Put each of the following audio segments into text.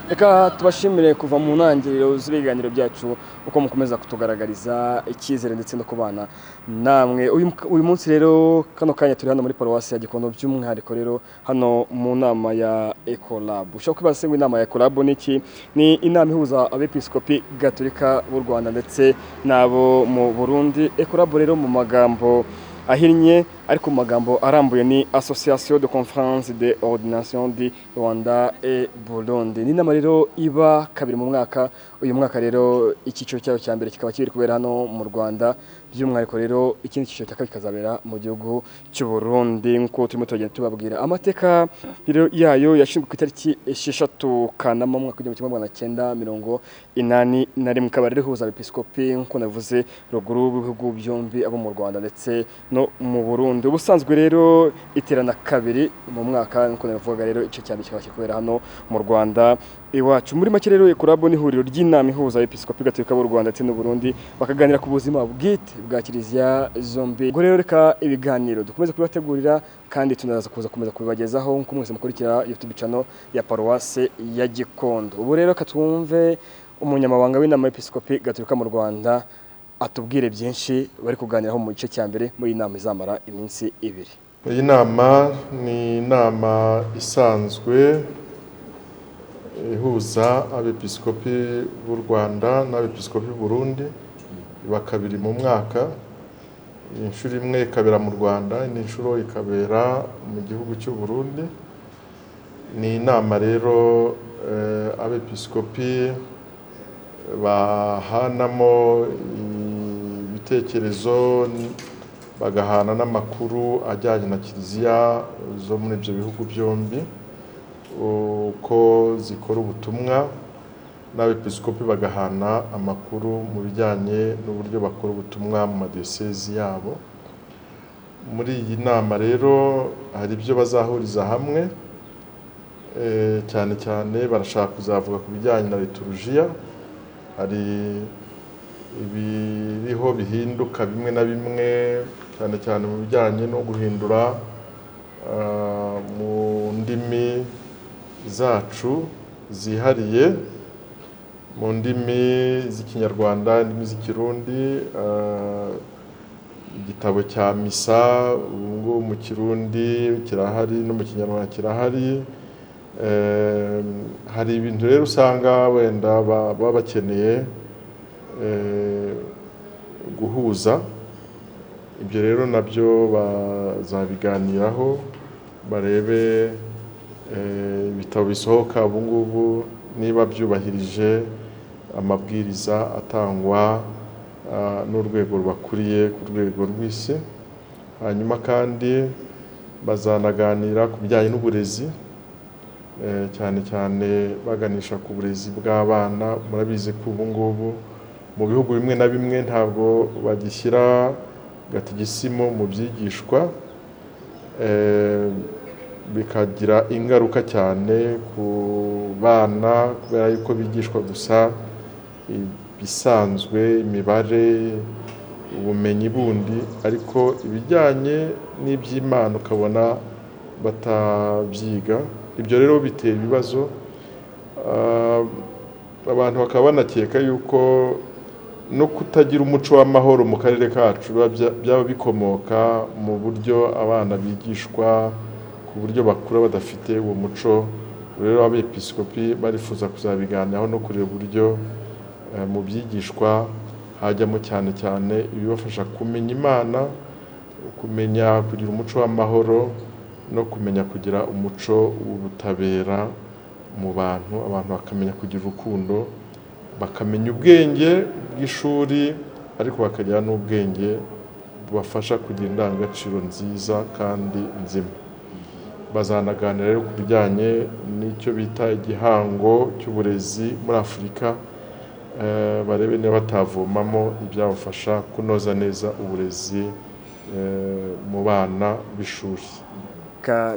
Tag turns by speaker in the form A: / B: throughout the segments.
A: reka tubashimire kuva mu ntangiriro z'ibiganiro byacu uko mukomeza kutugaragariza icyizere ndetse no kubana namwe. Uyu munsi rero kano kanya turi hano muri Paruwasi ya Gikondo, by'umwihariko rero hano mu nama ya Ecolab. Ushobora kwibaza se ngo inama ya Ecolab ni iki? Ni inama ihuza abepiskopi gatolika b'u Rwanda ndetse n'abo mu Burundi. Ecolab rero mu magambo ahinnye ariko mu magambo arambuye ni Association de Conférence de Ordination du Rwanda et Burundi. Ni inama rero iba kabiri mu mwaka. Uyu mwaka rero icyiciro cyayo cya mbere kikaba kiri kubera hano mu Rwanda, by'umwihariko rero ikindi cyiciro cya kabiri kikazabera mu gihugu cy'u Burundi. Nk'uko turimo tugenda tubabwira amateka rero yayo yashinzwe ku itariki 6 Kanama mu mwaka w'1981, ikaba rero ihuza abepiskopi nk'uko navuze ruguru b'ibihugu byombi, abo mu Rwanda ndetse no mu Burundi. Ubusanzwe rero iterana kabiri mu mwaka, nk'uko navuga rero icyo cyane kikaba kikubera hano mu Rwanda iwacu. Muri make rero Ecolab ni ihuriro ry'inama ihuza abepiskopi gatolika b'u Rwanda ndetse n'u Burundi, bakaganira ku buzima bwite bwa kiliziya zombi. Ubwo rero reka ibiganiro dukomeze kubibategurira kandi tunaza kuza kubibagezaho nk'uko mwese mukurikira YouTube channel ya Paruwasi ya Gikondo. Ubu rero katwumve umunyamabanga w'inama y'episkopi gatolika mu Rwanda atubwire byinshi bari kuganiraho mu gice cya mbere muri inama izamara iminsi 2.
B: Iyi nama ni inama isanzwe ihuza abepiskopi b'u Rwanda n'abepiskopi b'u Burundi, iba kabiri mu mwaka. Inshuro imwe ikabera mu Rwanda, indi nshuro ikabera mu gihugu cy'u Burundi. Ni inama rero abepiskopi bahanamo ibitekerezo, bagahana n'amakuru ajyanye na kiliziya zo muri ibyo bihugu byombi, uko zikora ubutumwa, n'abepiskopi bagahana amakuru mu bijyanye n'uburyo bakora ubutumwa mu madiyosezi yabo. Muri iyi nama rero hari ibyo bazahuriza hamwe, cyane cyane barashaka kuzavuga ku bijyanye na liturujia. Hari ibiriho bihinduka bimwe na bimwe, cyane cyane mu bijyanye no guhindura mu ndimi zacu zihariye, mu ndimi z'Ikinyarwanda, indimi z'Ikirundi. Igitabo cya misa ubwo mu Kirundi kirahari no mu Kinyarwanda kirahari. Hari ibintu rero usanga wenda baba bakeneye guhuza. Ibyo rero nabyo bazabiganiraho, barebe ibitabo bisohoka ubu ngubu niba byubahirije amabwiriza atangwa n'urwego rubakuriye ku rwego rw'isi. Hanyuma kandi bazanaganira ku bijyanye n'uburezi, cyane cyane baganisha ku burezi bw'abana. Murabizi ko ubu ngubu mu bihugu bimwe na bimwe ntabwo bagishyira gatigisimo mu byigishwa, bikagira ingaruka cyane ku bana kubera yuko bigishwa gusa ibisanzwe, imibare, ubumenyi bundi, ariko ibijyanye n'iby'Imana ukabona batabyiga. Ibyo rero bitera ibibazo. Abantu bakaba banakeka yuko no kutagira umuco w'amahoro mu karere kacu byaba bikomoka mu buryo abana bigishwa, ku buryo bakura badafite uwo muco. Rero abepiskopi barifuza kuzabiganiraho no kureba uburyo mu byigishwa hajyamo cyane cyane ibibafasha kumenya Imana, kumenya kugira umuco w'amahoro no kumenya kugira umuco w'ubutabera mu bantu. Abantu bakamenya kugira urukundo, bakamenya ubwenge bw'ishuri, ariko bakagira n'ubwenge bubafasha kugira indangagaciro nziza kandi nzima. Bazanaganira rero ku bijyanye n'icyo bita igihango cy'uburezi muri Afurika, barebe niba batavomamo ibyabafasha kunoza neza uburezi mu bana b'ishuri.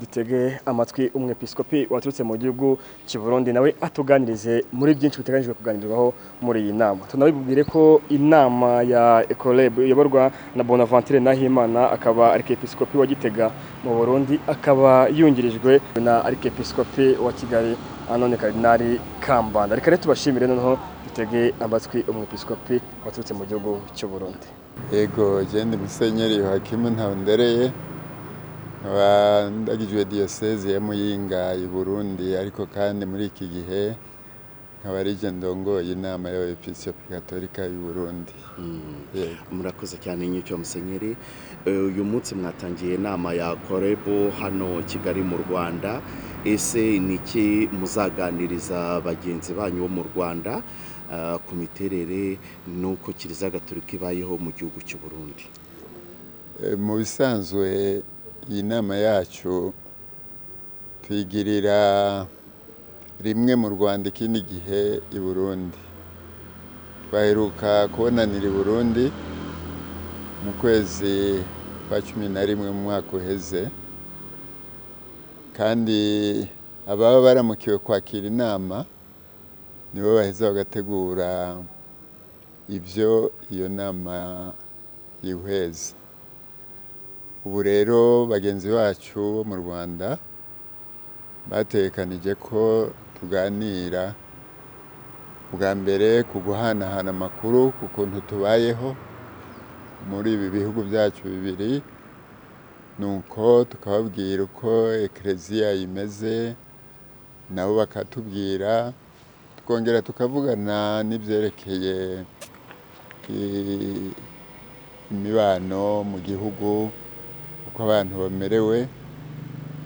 A: Dutege amatwi umwepiskopi waturutse mu gihugu cy'u Burundi, nawe atuganirize muri byinshi biteganyijwe kuganirwaho muri iyi nama. Tunabibwire ko inama ya Ecolab iyoborwa na Bonaventure Nahimana, akaba arikepiskopi wa Gitega mu Burundi, akaba yungirijwe na arikepiskopi wa Kigali none Karidinali Kambanda. Reka rero tubashimire noneho dutege amatwi umwepiskopi waturutse mu gihugu cy'u Burundi.
C: Yego, jende Musenyeri Yohakimu Ntahondereye nkaba ndagijwe diyoseze ya Muyinga i Burundi, ariko kandi muri iki gihe nkaba arije ndongoye inama y'abepiskopi Katolika y'u Burundi.
D: Murakoze cyane nyicyo Musenyeri. Uyu munsi mwatangiye inama ya Korebo hano Kigali mu Rwanda. Ese niki muzaganiriza bagenzi banyu bo mu Rwanda ku miterere nuko Kiliziya Gatolika ibayeho mu gihugu cy'u Burundi?
C: Mu bisanzwe iyi nama yacu tuyigirira rimwe mu Rwanda, ikindi gihe i Burundi. Twaheruka kubonanira i Burundi mu kwezi kwa 11 mu mwaka uheze, kandi ababa baramukiwe kwakira inama nibo baheza bagategura ibyo iyo nama yihweza. Ubu rero bagenzi bacu bo mu Rwanda batekanije ko tuganira bwa mbere ku guhanahana amakuru ku kuntu tubayeho muri ibi bihugu byacu bibiri, nuko tukababwira uko Ekereziya imeze, nabo bakatubwira, tukongera tukavugana n'ibyerekeye imibano mu gihugu, uko abantu bamerewe.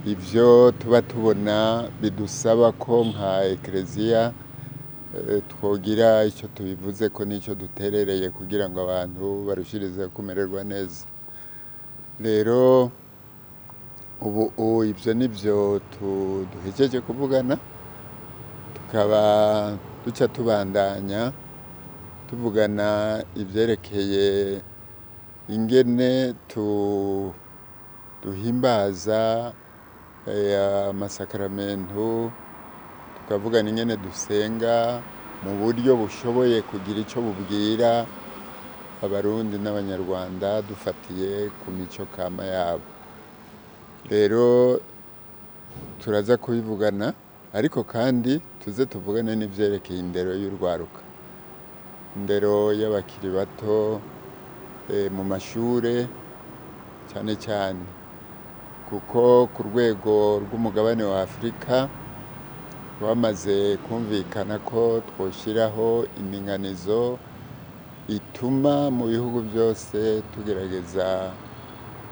C: Ibyo tuba tubona bidusaba ko nka Ekereziya twogira icyo tubivuze ko n'icyo duterereye kugira ngo abantu barushirize kumererwa neza. Rero ubu ibyo nibyo duhejeje kuvugana, tukaba duca tubandanya tuvugana ibyerekeye ingene duhimbaza amasakaramentu, tukavugana ingene dusenga mu buryo bushoboye kugira icyo bubwira Abarundi n'Abanyarwanda dufatiye ku mico kama yabo. Rero turaza kubivugana, ariko kandi tuze tuvugane n'ibyerekeye indero y'urwaruka, indero y'abakiri bato mu mashure cyane cyane, kuko ku rwego rw'umugabane wa Afurika bamaze kumvikana ko twoshyiraho indinganizo ituma mu bihugu byose tugerageza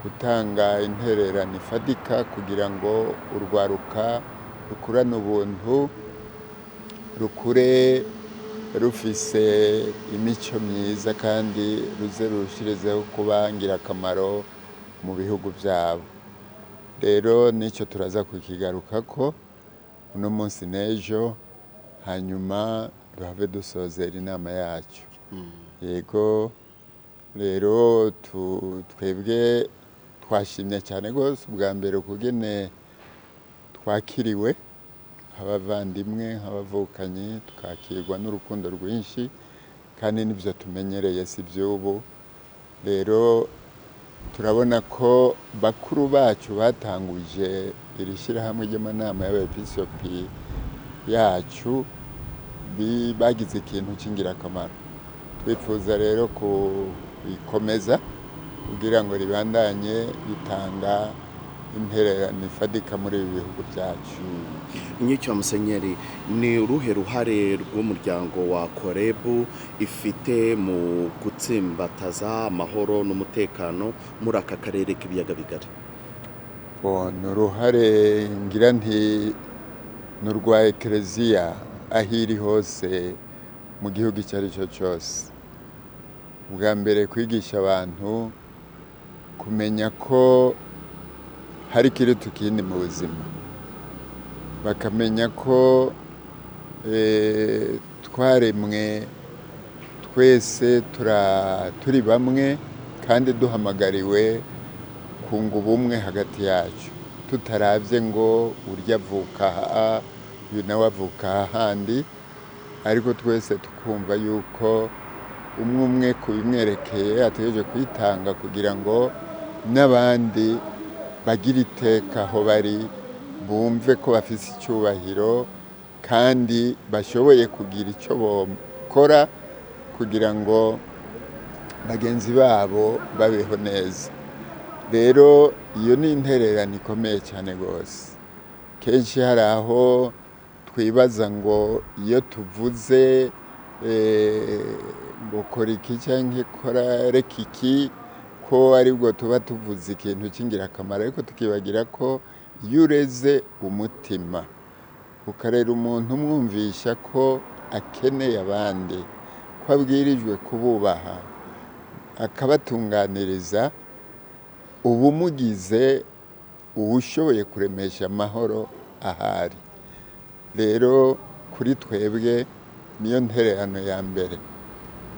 C: gutanga intererano ifatika kugira ngo urwaruka rukurane ubuntu, rukure rufise imico myiza, kandi ruze rushirizeho kuba ngirakamaro mu bihugu byabo. Rero nicyo turaza kukigaruka ko uno munsi n'ejo, hanyuma duhave dusozera inama yacu. Yego, rero twebwe twashimye cyane rwose ubwa mbere kugene twakiriwe nk'abavandimwe, nk'abavukanyi, tukakirwa n'urukundo rwinshi, kandi n'ibyo tumenyereye si by'ubu. Rero turabona ko bakuru bacu batanguje iri shyirahamwe ry'amanama y'abepiskopi yacu bagize ikintu cy'ingirakamaro. Twifuza rero kubikomeza kugira ngo ribandanye ritanga intererano ifatika muri ibi bihugu byacu.
D: Nyicyo Musenyeri, ni uruhe ruhare rw'umuryango wa Korebu ifite mu gutsimbataza amahoro n'umutekano muri aka karere k'ibiyaga bigari?
C: Ni uruhare ngira nti ni urwa Ekereziya aho iri hose mu gihugu icyo ari cyo cyose. Ubwa mbere kwigisha abantu kumenya ko hari ikiruta ikindi mu buzima, bakamenya ko twaremwe twese turi bamwe, kandi duhamagariwe kunga ubumwe hagati yacu, tutaravye ngo urya avuka aha uyu nawe avuka ahandi, ariko twese tukumva yuko umwe umwe ku bimwerekeye ategereje kwitanga kugira ngo n'abandi bagira iteka aho bari, bumve ko bafise icyubahiro kandi bashoboye kugira icyo bakora kugira ngo bagenzi babo babeho neza. Rero iyo ni intererano ikomeye cyane rwose. Kenshi hari aho twibaza ngo iyo tuvuze ngo kora iki cyangwa kora reka iki, ko aribwo tuba tuvuze ikintu cy'ingirakamaro, ariko tukibagira ko iyo ureze umutima ukarera umuntu umwumvisha ko akeneye abandi, ko abwirijwe kububaha, akabatunganiriza, uba umugize uwushoboye kuremesha amahoro ahari. Rero kuri twebwe niyo ntererano ya mbere,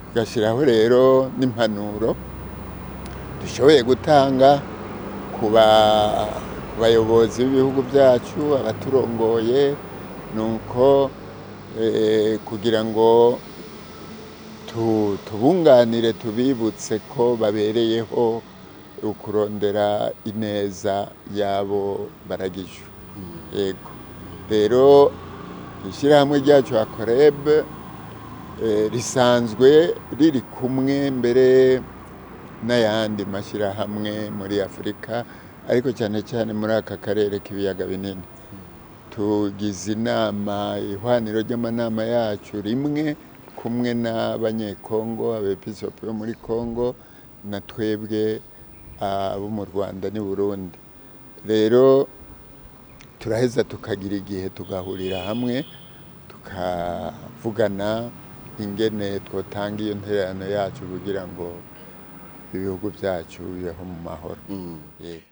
C: tugashyiraho rero n'impanuro dushoboye gutanga ku bayobozi b'ibihugu byacu, abaturongoye, nuko kugira ngo tubunganire, tubibutse ko babereyeho kurondera ineza yabo baragijwe. Yego, rero ishyirahamwe ryacu Akoreb risanzwe riri kumwe mbere n'ayandi mashyirahamwe muri Afurika, ariko cyane cyane muri aka karere k'ibiyaga binini. Tugize inama, ihwaniro ry'amanama yacu rimwe, kumwe n'abanyekongo, abepiskopi bo muri Kongo, na twebwe abo mu Rwanda n'i Burundi. Rero turaheza tukagira igihe tugahurira hamwe, tukavugana ingene twotanga iyo ntererano yacu kugira ngo ibihugu byacu bibeho mu mahoro. Yego.